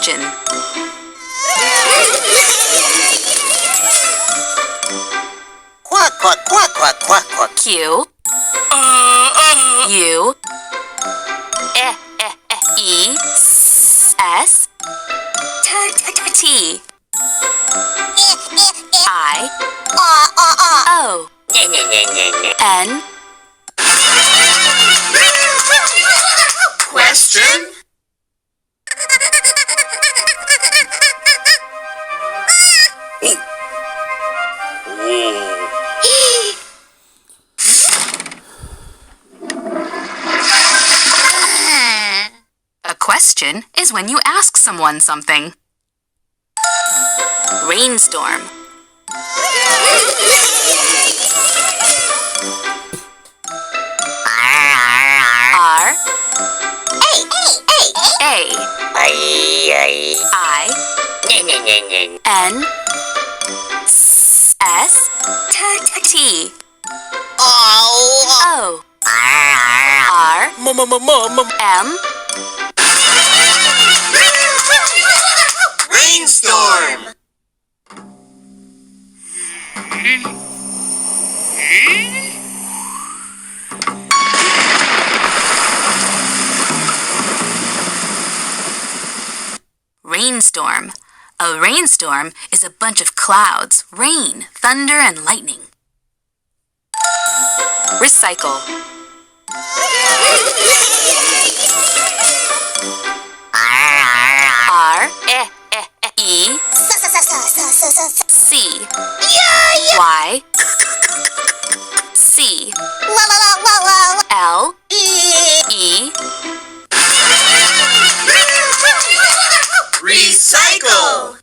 question. Quack, quack, quack, quack, quack, quack. Q U E S T I O N. Question? A question is when you ask someone something. Rainstorm. R A I N S T O R M. Rainstorm! Rainstorm. A rainstorm is a bunch of clouds, rain, thunder, and lightning. Recycle. R E C Y C L E. Recycle!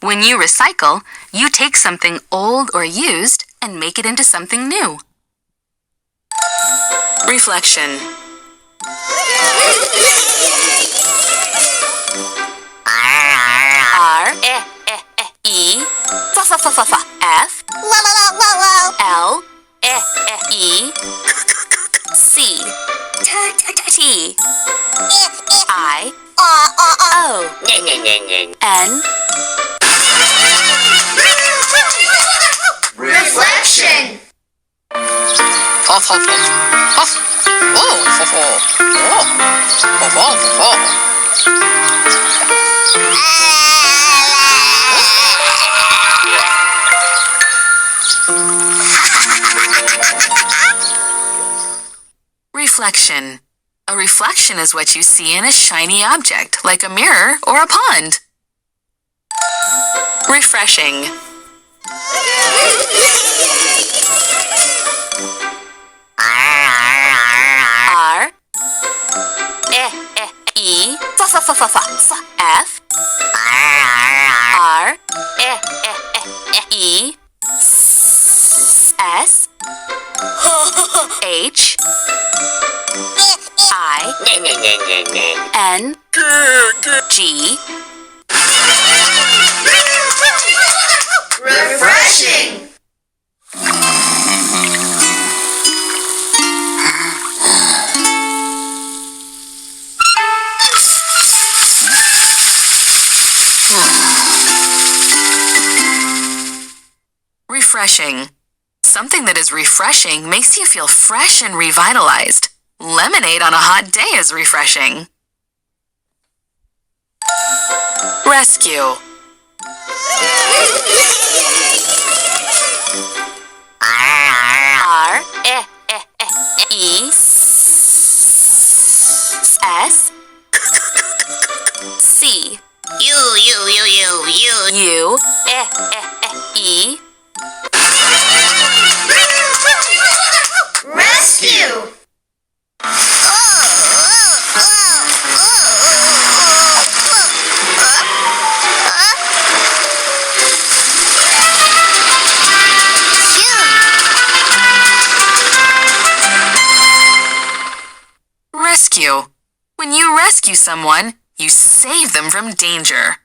When you recycle, you take something old or used and make it into something new. Reflection. R E F L E C T I O N. Reflection! Reflection. A reflection is what you see in a shiny object, like a mirror or a pond. Refreshing. R E F R E S H I N G. Refreshing! Refreshing. Something that is refreshing makes you feel fresh and revitalized. Lemonade on a hot day is refreshing. Rescue. R E S C U E. Rescue! Rescue. When you rescue someone, you save them from danger.